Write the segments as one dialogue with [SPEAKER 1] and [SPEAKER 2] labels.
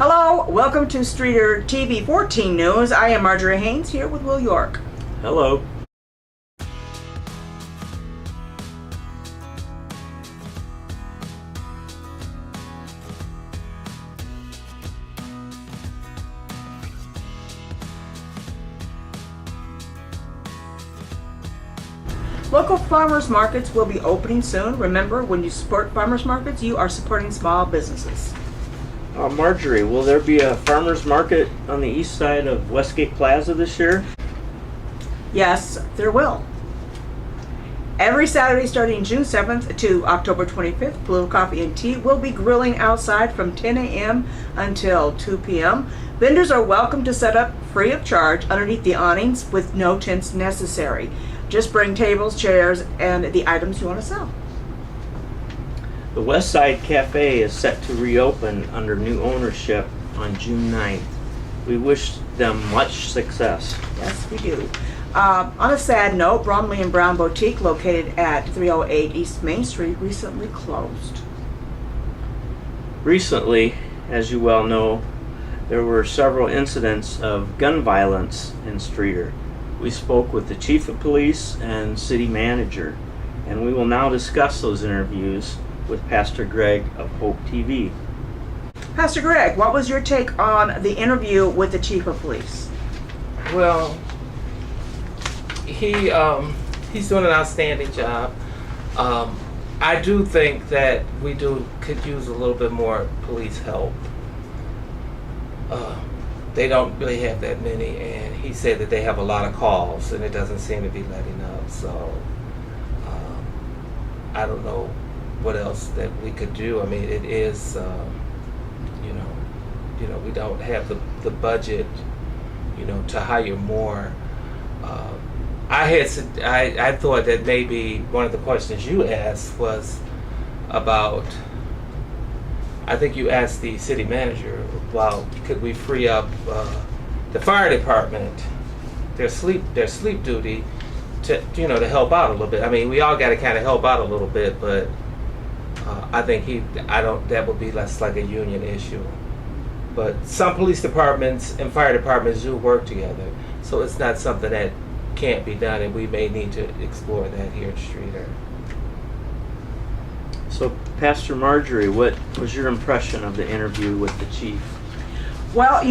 [SPEAKER 1] Hello, welcome to Streator TV 14 News. I am Marjorie Haynes here with Will York.
[SPEAKER 2] Hello.
[SPEAKER 1] Local farmers markets will be opening soon. Remember, when you support farmers markets, you are supporting small businesses.
[SPEAKER 2] Marjorie, will there be a farmer's market on the east side of Westgate Plaza this year?
[SPEAKER 1] Yes, there will. Every Saturday starting June 7th to October 25th, Blue Coffee and Tea will be grilling outside from 10 a.m. until 2 p.m. Vendors are welcome to set up free of charge underneath the awnings with no tents necessary. Just bring tables, chairs, and the items you want to sell.
[SPEAKER 2] The West Side Cafe is set to reopen under new ownership on June 9th. We wish them much success.
[SPEAKER 1] Yes, we do. On a sad note, Bromley and Brown Boutique, located at 308 East Main Street, recently closed.
[SPEAKER 2] Recently, as you well know, there were several incidents of gun violence in Streator. We spoke with the Chief of Police and City Manager, and we will now discuss those interviews with Pastor Greg of Hope TV.
[SPEAKER 1] Pastor Greg, what was your take on the interview with the Chief of Police?
[SPEAKER 3] Well, he's doing an outstanding job. I do think that we could use a little bit more police help. They don't really have that many, and he said that they have a lot of calls, and it doesn't seem to be letting up. So I don't know what else that we could do. I mean, it is, we don't have the budget, to hire more. I thought that maybe one of the questions you asked was about. I think you asked the city manager about could we free up the fire department, their sleep duty, to help out a little bit. I mean, we all got to kind of help out a little bit, but I think that would be less like a union issue. But some police departments and fire departments do work together, so it's not something that can't be done, and we may need to explore that here at Streator.
[SPEAKER 2] So, Pastor Marjorie, what was your impression of the interview with the chief?
[SPEAKER 1] Well,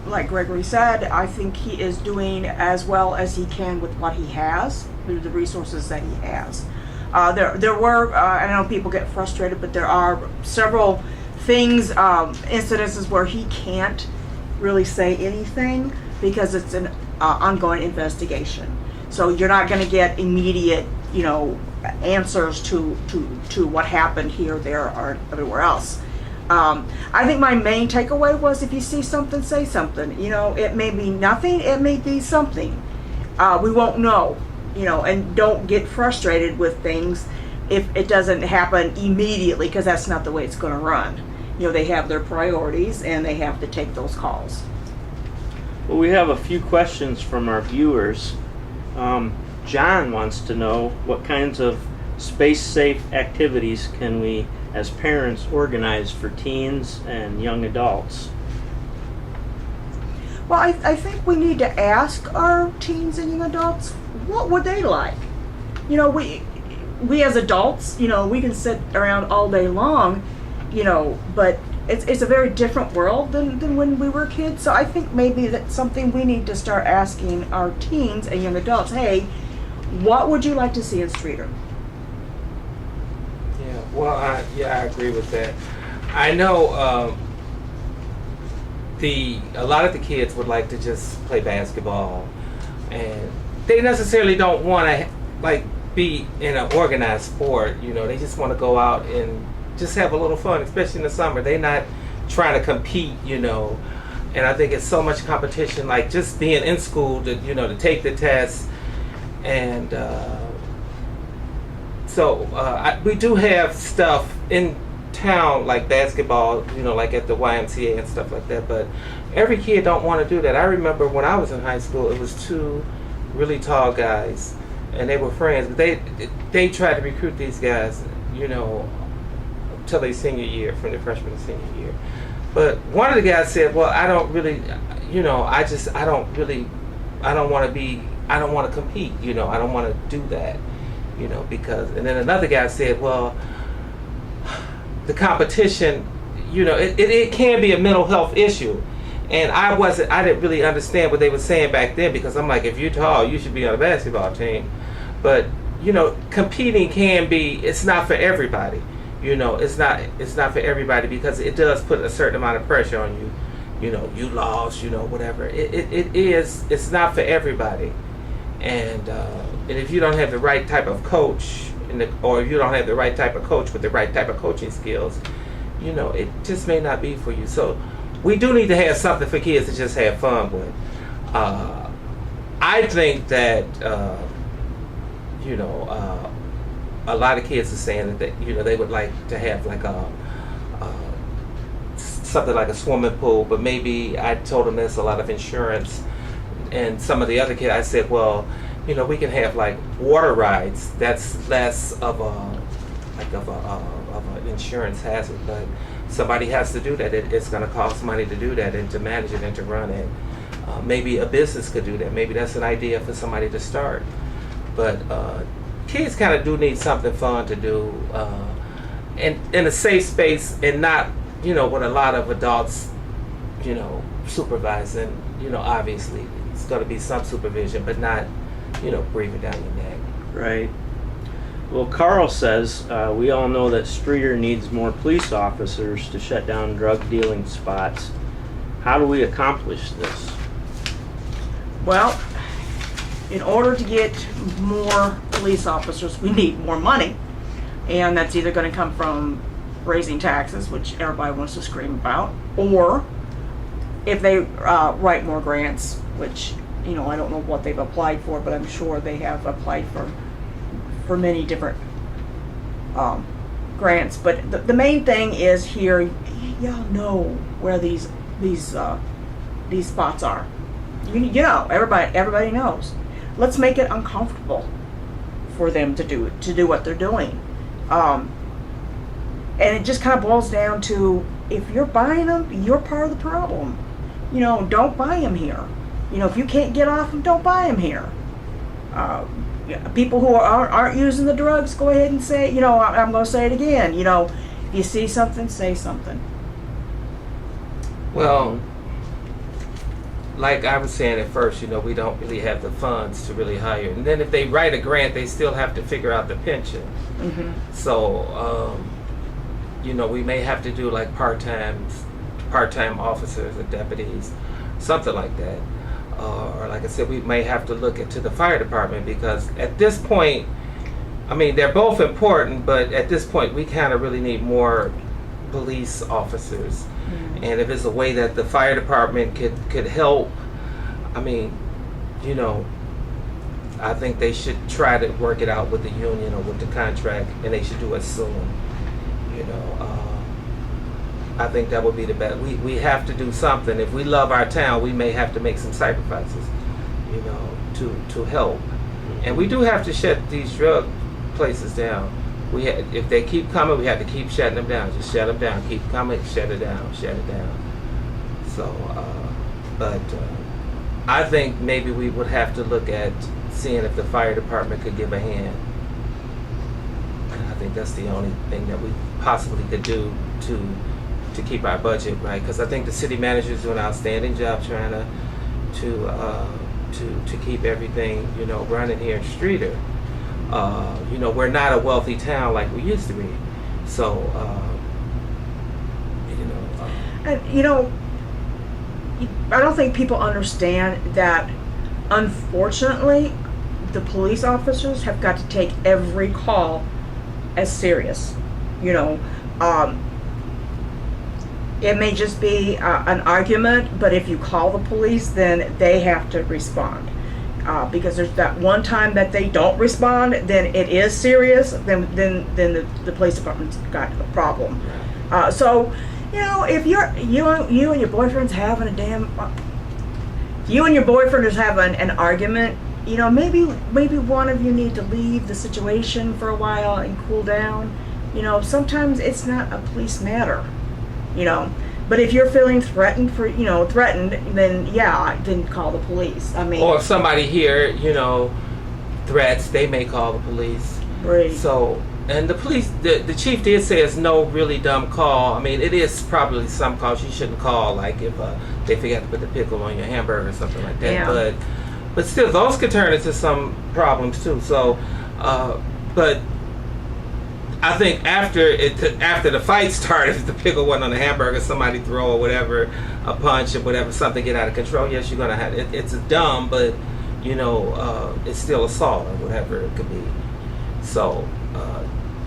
[SPEAKER 1] like Gregory said, I think he is doing as well as he can with what he has, through the resources that he has. There were, I know people get frustrated, but there are several things, incidences where he can't really say anything because it's an ongoing investigation. So you're not going to get immediate, answers to what happened here, there, or everywhere else. I think my main takeaway was if you see something, say something. It may be nothing, it may be something. We won't know, and don't get frustrated with things if it doesn't happen immediately, because that's not the way it's going to run. They have their priorities and they have to take those calls.
[SPEAKER 2] Well, we have a few questions from our viewers. John wants to know what kinds of space-safe activities can we as parents organize for teens and young adults?
[SPEAKER 1] Well, I think we need to ask our teens and young adults, what would they like? We as adults, we can sit around all day long, but it's a very different world than when we were kids. So I think maybe that's something we need to start asking our teens and young adults. Hey, what would you like to see in Streator?
[SPEAKER 3] Yeah, well, I agree with that. I know a lot of the kids would like to just play basketball, and they necessarily don't want to be in an organized sport. They just want to go out and just have a little fun, especially in the summer. They're not trying to compete, and I think it's so much competition, like just being in school to take the test. And so we do have stuff in town like basketball, like at the YMCA and stuff like that, but every kid don't want to do that. I remember when I was in high school, it was two really tall guys, and they were friends, but they tried to recruit these guys, till their senior year, from their freshman to senior year. But one of the guys said, well, I don't really, I don't want to compete, I don't want to do that, because, and then another guy said, well, the competition, it can be a mental health issue. And I didn't really understand what they were saying back then, because I'm like, if you're tall, you should be on a basketball team. But, competing can be, it's not for everybody. It's not for everybody, because it does put a certain amount of pressure on you. You lost, whatever. It's not for everybody. And if you don't have the right type of coach, or if you don't have the right type of coach with the right type of coaching skills, it just may not be for you. So we do need to have something for kids to just have fun with. I think that, a lot of kids are saying that they would like to have like something like a swimming pool, but maybe I told them there's a lot of insurance. And some of the other kids, I said, well, we can have like water rides. That's less of an insurance hazard, but somebody has to do that. It's going to cost money to do that and to manage it and to run it. Maybe a business could do that. Maybe that's an idea for somebody to start. But kids kind of do need something fun to do, and in a safe space, and not, with a lot of adults, supervising. Obviously, it's going to be some supervision, but not, breathing down your neck.
[SPEAKER 2] Right. Well, Carl says, we all know that Streator needs more police officers to shut down drug dealing spots. How do we accomplish this?
[SPEAKER 1] Well, in order to get more police officers, we need more money. And that's either going to come from raising taxes, which everybody wants to scream about, or if they write more grants, which, I don't know what they've applied for, but I'm sure they have applied for many different grants. But the main thing is here, y'all know where these spots are. Everybody knows. Let's make it uncomfortable for them to do what they're doing. And it just kind of boils down to, if you're buying them, you're part of the problem. Don't buy them here. If you can't get off them, don't buy them here. People who aren't using the drugs, go ahead and say, I'm going to say it again. If you see something, say something.
[SPEAKER 3] Well, like I was saying at first, we don't really have the funds to really hire. And then if they write a grant, they still have to figure out the pension.
[SPEAKER 1] Mm-hmm.
[SPEAKER 3] So, we may have to do like part-time officers or deputies, something like that. Or like I said, we may have to look into the fire department, because at this point, they're both important, but at this point we kind of really need more police officers. Mm-hmm. And if there's a way that the fire department could help, I think they should try to work it out with the union or with the contract, and they should do it soon. I think that would be the best. We have to do something. If we love our town, we may have to make some sacrifices, to help. And we do have to shut these drug places down. If they keep coming, we have to keep shutting them down. Just shut them down. Keep coming, shut it down, shut it down. So, but I think maybe we would have to look at seeing if the fire department could give a hand. I think that's the only thing that we possibly could do to keep our budget right, because I think the city manager is doing an outstanding job trying to keep everything running here in Streator. We're not a wealthy town like we used to be, so
[SPEAKER 1] and I don't think people understand that, unfortunately, the police officers have got to take every call as serious. It may just be an argument, but if you call the police, then they have to respond. Because there's that one time that they don't respond, then it is serious. Then the police department's got a problem. So, if you and your boyfriend's having an argument, maybe one of you need to leave the situation for a while and cool down. Sometimes it's not a police matter. But if you're feeling threatened then yeah, then call the police. I mean,
[SPEAKER 3] Or if somebody here, threats, they may call the police.
[SPEAKER 1] right.
[SPEAKER 3] So, and the police, the chief did say it's no really dumb call. I mean, it is probably some calls you shouldn't call, like if they forgot to put the pickle on your hamburger or something like that.
[SPEAKER 1] Yeah.
[SPEAKER 3] But still, those could turn into some problems too. So, but I think after the fight started, if the pickle wasn't on the hamburger, somebody throw or whatever, a punch or whatever, something get out of control. Yes, you're gonna have it. It's dumb, but it's still assault or whatever it could be. So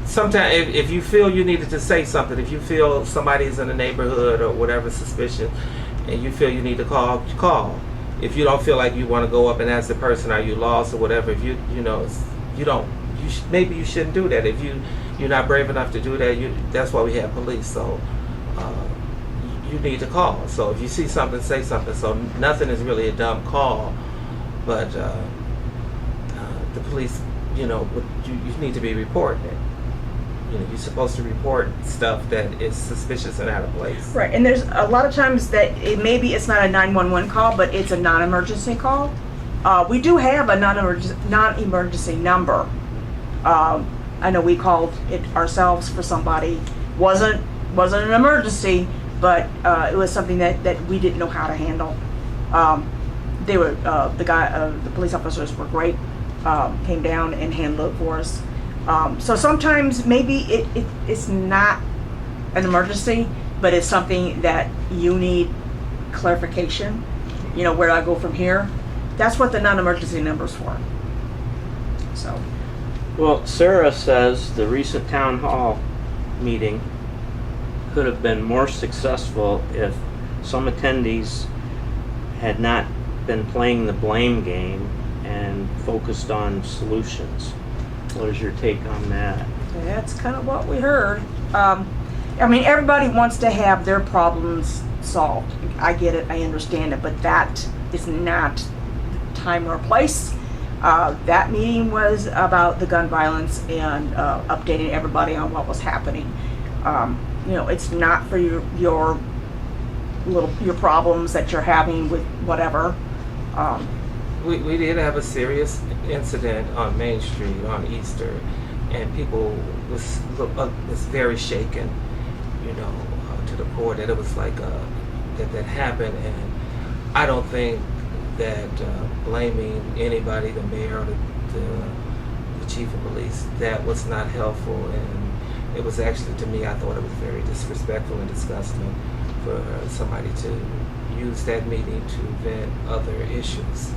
[SPEAKER 3] sometimes if you feel you needed to say something, if you feel somebody's in the neighborhood or whatever suspicion, and you feel you need to call. If you don't feel like you want to go up and ask the person, are you lost or whatever, if maybe you shouldn't do that. If you're not brave enough to do that, that's why we have police. So you need to call. So if you see something, say something. So nothing is really a dumb call, but the police, you need to be reporting it. You're supposed to report stuff that is suspicious and out of place.
[SPEAKER 1] Right, and there's a lot of times that maybe it's not a 911 call, but it's a non-emergency call. We do have a non-emergency number. I know we called it ourselves for somebody. Wasn't an emergency, but it was something that we didn't know how to handle. They were the police officers were great. Came down and handled it for us. So sometimes maybe it's not an emergency, but it's something that you need clarification. Where do I go from here? That's what the non-emergency number's for. So.
[SPEAKER 2] Well, Sarah says the recent town hall meeting could have been more successful if some attendees had not been playing the blame game and focused on solutions. What is your take on that?
[SPEAKER 1] That's kind of what we heard. Everybody wants to have their problems solved. I get it, I understand it, but that is not the time or place. That meeting was about the gun violence and updating everybody on what was happening. It's not for your problems that you're having with whatever.
[SPEAKER 3] We did have a serious incident on Main Street on Easter, and people was very shaken, to the core that it was like that happened. And I don't think that blaming anybody, the mayor or the chief of police, that was not helpful. And it was actually, to me, I thought it was very disrespectful and disgusting for somebody to use that meeting to vent other issues.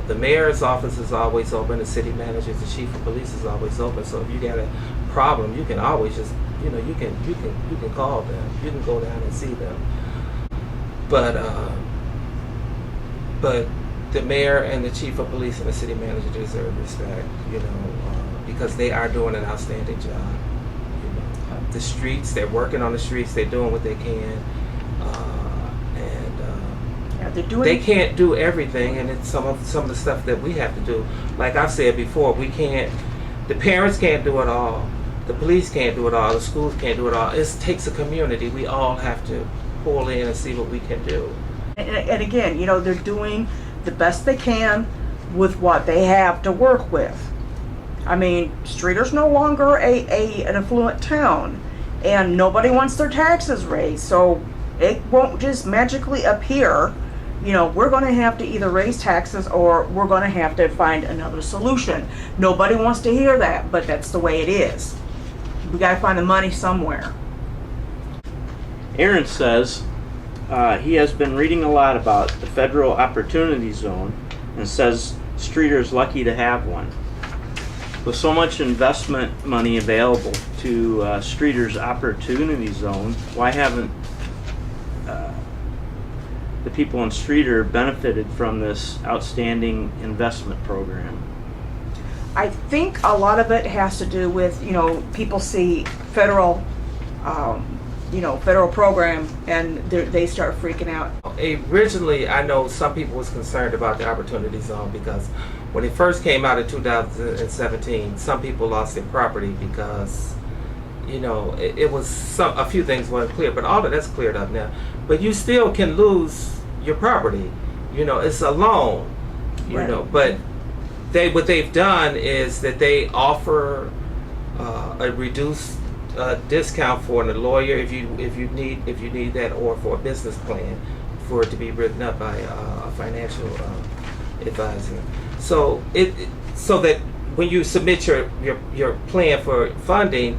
[SPEAKER 3] The mayor's office is always open, the city manager, the chief of police is always open. So if you got a problem, you can always just, you can call them. You can go down and see them. But the mayor and the chief of police and the city manager deserve respect, because they are doing an outstanding job. The streets, they're working on the streets, they're doing what they can. They can't do everything, and it's some of the stuff that we have to do. Like I've said before, the parents can't do it all, the police can't do it all, the schools can't do it all. It takes a community. We all have to pull in and see what we can do.
[SPEAKER 1] And again, they're doing the best they can with what they have to work with. Streator's no longer an affluent town, and nobody wants their taxes raised, so it won't just magically appear. We're going to have to either raise taxes or we're going to have to find another solution. Nobody wants to hear that, but that's the way it is. We got to find the money somewhere.
[SPEAKER 2] Aaron says he has been reading a lot about the federal opportunity zone and says Streator's lucky to have one. With so much investment money available to Streator's opportunity zone, why haven't the people in Streator benefited from this outstanding investment program?
[SPEAKER 1] I think a lot of it has to do with, people see federal program and they start freaking out.
[SPEAKER 3] Originally, I know some people was concerned about the opportunity zone because when it first came out in 2017, some people lost their property because, you know, it was a few things weren't clear, but all of that's cleared up now. But you still can lose your property. You know, it's a loan. You
[SPEAKER 1] Right.
[SPEAKER 3] know, but what they've done is that they offer a reduced discount for a lawyer if you need that, or for a business plan for it to be written up by a financial advisor. So so that when you submit your plan for funding,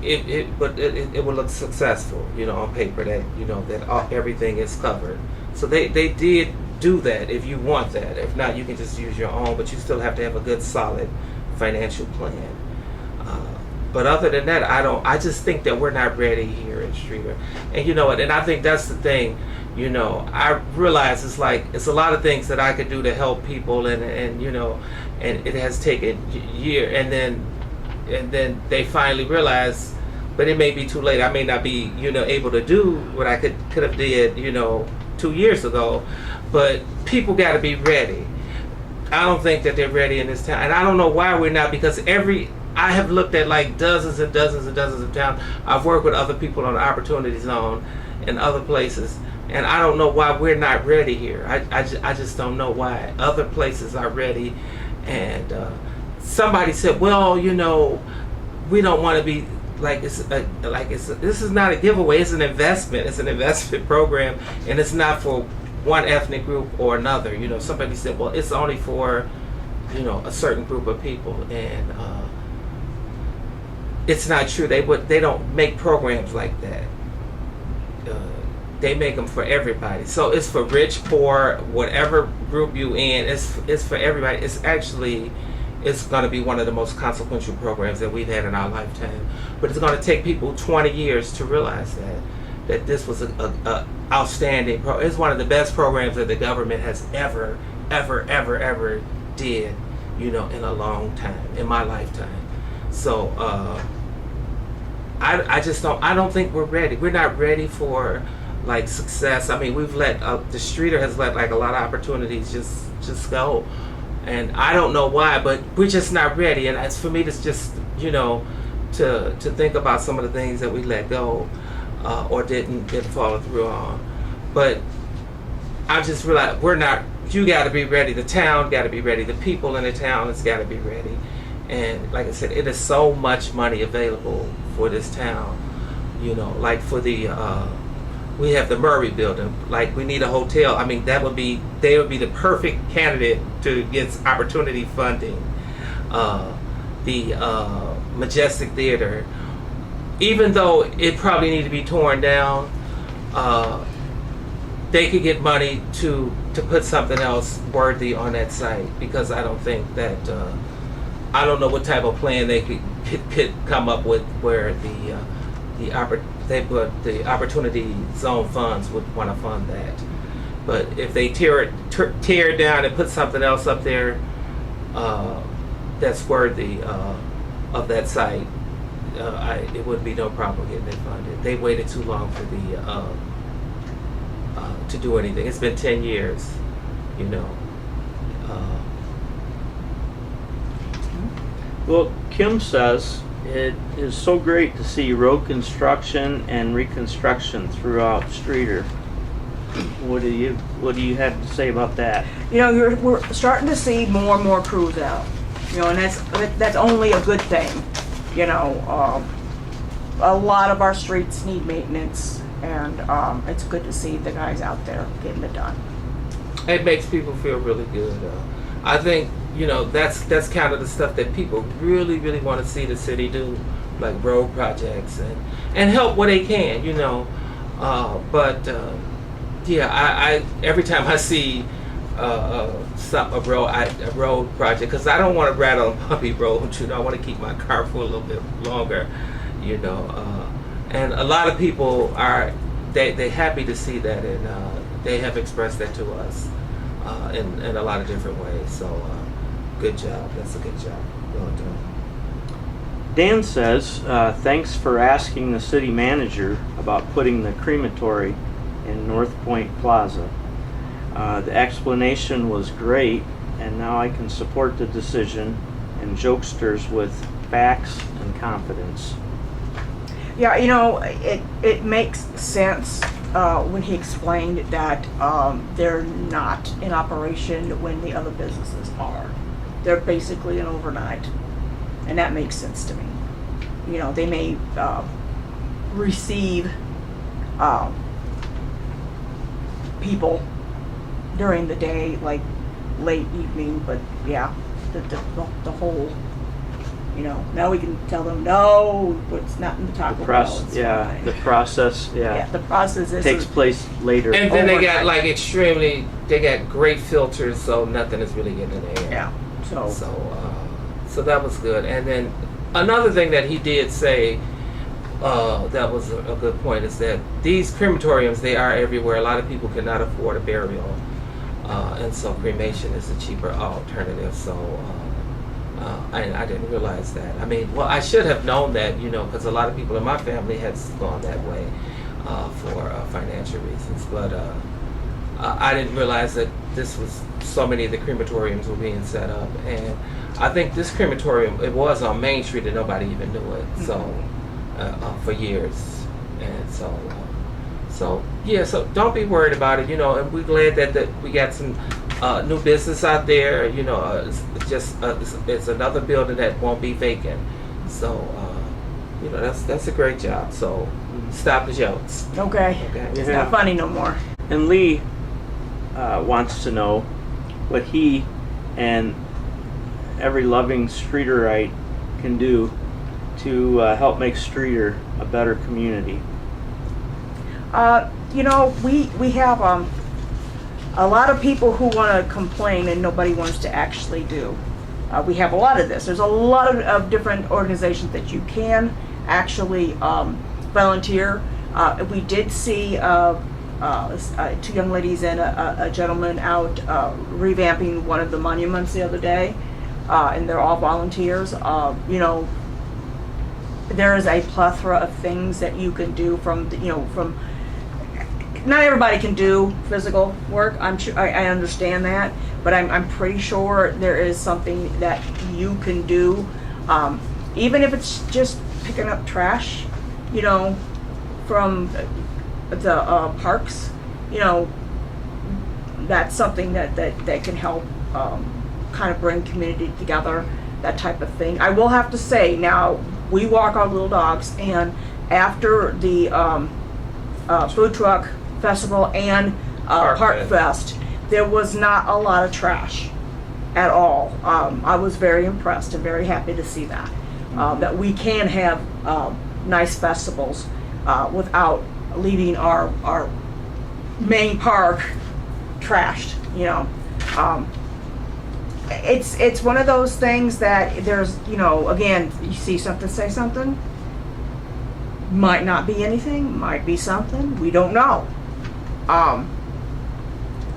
[SPEAKER 3] it will look successful, you know, on paper, that you know that everything is covered. So they did do that if you want that. If not, you can just use your own, but you still have to have a good solid financial plan. But other than that, I just think that we're not ready here in Streator. And you know what, and I think that's the thing, you know, I realize it's a lot of things that I could do to help people, and you know, and it has taken years, and then they finally realize, but it may be too late. I may not be, you know, able to do what I could have did, you know, 2 years ago, but people got to be ready. I don't think that they're ready in this town, and I don't know why we're not, because I have looked at like dozens and dozens and dozens of towns. I've worked with other people on the Opportunity Zone and other places, and I don't know why we're not ready here. I just don't know why. Other places are ready, and somebody said, well, you know, we don't want to be this is not a giveaway. It's an investment. It's an investment program, and it's not for one ethnic group or another. You know, somebody said, well, it's only for, you know, a certain group of people, and it's not true. They don't make programs like that. They make them for everybody. So it's for rich, poor, whatever group you in. It's for everybody. It's going to be one of the most consequential programs that we've had in our lifetime. But it's going to take people 20 years to realize that this was a outstanding program. It's one of the best programs that the government has ever did, you know, in a long time, in my lifetime. So I don't think we're ready. We're not ready for like success. I mean, we've let the Streator has let like a lot of opportunities just go, and I don't know why, but we're just not ready. And it's for me to just, you know, to think about some of the things that we let go or didn't follow through on. But I just realized we're not. You got to be ready. The town got to be ready. The people in the town has got to be ready. And like I said, it is so much money available for this town. You know, like for the we have the Murray building. Like we need a hotel. I mean, they would be the perfect candidate to get opportunity funding. The Majestic Theater, even though it probably need to be torn down, they could get money to put something else worthy on that site, because I don't think that I don't know what type of plan they could come up with where the Opportunity Zone funds would want to fund that. But if they tear it down and put something else up there that's worthy of that site, it would be no problem getting it funded. They waited too long for to do anything. It's been 10 years, you know.
[SPEAKER 2] Well, Kim says it is so great to see road construction and reconstruction throughout Streator. What do you have to say about that?
[SPEAKER 1] You know, we're starting to see more and more crews out. You know, and that's only a good thing. You know, a lot of our streets need maintenance, and it's good to see the guys out there getting it done.
[SPEAKER 3] It makes people feel really good. I think, you know, that's kind of the stuff that people really want to see the city do, like road projects and help where they can, you know. Yeah, I every time I see a road project, because I don't want to rattle on bumpy roads, you know. I want to keep my car for a little bit longer, you know. And a lot of people they happy to see that, and they have expressed that to us in a lot of different ways. So good job. That's a good job. Well done.
[SPEAKER 2] Dan says, thanks for asking the city manager about putting the crematory in North Point Plaza. The explanation was great, and now I can support the decision, and jokesters with facts and confidence.
[SPEAKER 1] Yeah, you know, it makes sense when he explained that they're not in operation when the other businesses are. They're basically an overnight, and that makes sense to me. You know, they may receive people during the day, like late evening, but yeah, the whole, you know, now we can tell them no, it's not in the Taco Bell. It's
[SPEAKER 2] Yeah,
[SPEAKER 1] fine.
[SPEAKER 2] the process,
[SPEAKER 1] Yeah, the process is
[SPEAKER 2] takes place later.
[SPEAKER 3] And then they
[SPEAKER 1] Overnight.
[SPEAKER 3] got like they got great filters, so nothing is really getting in the air.
[SPEAKER 1] Yeah.
[SPEAKER 3] So that was good. And then another thing that he did say that was a good point is that these crematoriums, they are everywhere. A lot of people cannot afford a burial, and so cremation is a cheaper alternative. So I didn't realize that. I mean, well, I should have known that, you know, because a lot of people in my family has gone that way for financial reasons. But I didn't realize that this was so many of the crematoriums were being set up. And I think this crematorium, it was on Main Street and nobody even knew it. So for years. And so yeah, so don't be worried about it, you know, and we're glad that we got some new business out there, you know. It's another building that won't be vacant. So, you know, that's a great job. So stop the jokes.
[SPEAKER 1] Okay. It's
[SPEAKER 2] Yeah.
[SPEAKER 1] not funny no more.
[SPEAKER 2] And Lee wants to know what he and every loving Streeterite can do to help make Streeter a better community.
[SPEAKER 1] You know, we have a lot of people who want to complain and nobody wants to actually do. We have a lot of this. There's a lot of different organizations that you can actually volunteer. We did see two young ladies and a gentleman out revamping one of the monuments the other day, and they're all volunteers. You know, there is a plethora of things that you can do from not everybody can do physical work. I'm sure, I understand that, but I'm pretty sure there is something that you can do, even if it's just picking up trash, you know, from the parks. You know, that's something that can help kind of bring community together, that type of thing. I will have to say, now we walk our little dogs, and after the food truck festival and Park Fest, there was not a lot of trash at all. I was very impressed and very happy to see that. That we can have nice festivals without leaving our main park trashed, you know. It's one of those things that there's, you know, again, you see something, say something. Might not be anything, might be something, we don't know.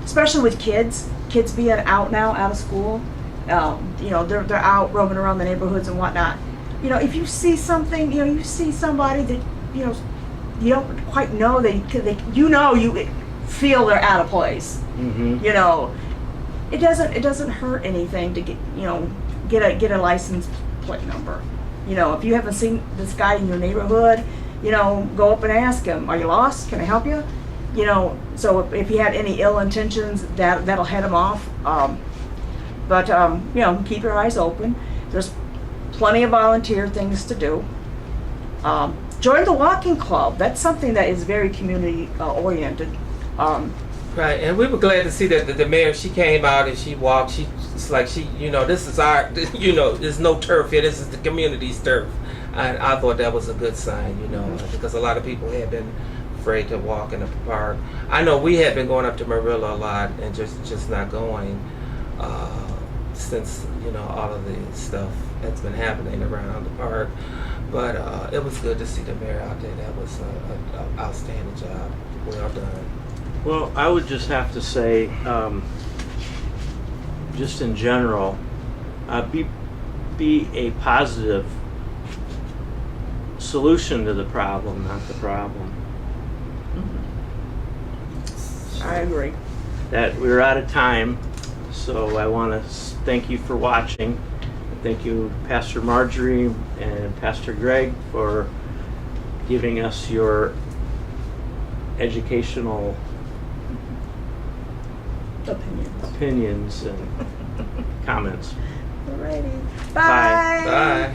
[SPEAKER 1] Especially with kids being out now, out of school, you know, they're out roaming around the neighborhoods and whatnot. You know, if you see something, you know, you see somebody that, you know, you don't quite know, you feel they're out of place.
[SPEAKER 2] Mm-hmm.
[SPEAKER 1] You know, it doesn't hurt anything to get a license plate number. You know, if you haven't seen this guy in your neighborhood, you know, go up and ask him, "Are you lost? Can I help you?" You know, so if he had any ill intentions, that'll head him off. But you know, keep your eyes open. There's plenty of volunteer things to do. Join the walking club. That's something that is very community oriented.
[SPEAKER 3] Right, and we were glad to see that the mayor, she came out and she walked. It's like you know, this is our, you know, there's no turf here. This is the community's turf, and I thought that was a good sign, you know, because a lot of people had been afraid to walk in the park. I know we had been going up to Marilla a lot and just not going since, you know, all of the stuff that's been happening around the park. But it was good to see the mayor out there. That was an outstanding job. Well done.
[SPEAKER 2] Well, I would just have to say, just in general, be a positive solution to the problem, not the problem.
[SPEAKER 1] I agree.
[SPEAKER 2] That we're out of time, so I want to thank you for watching. Thank you, Pastor Marjorie and Pastor Greg, for giving us your educational
[SPEAKER 1] Opinions.
[SPEAKER 2] opinions and comments.
[SPEAKER 1] Alrighty.
[SPEAKER 2] Bye.
[SPEAKER 3] Bye.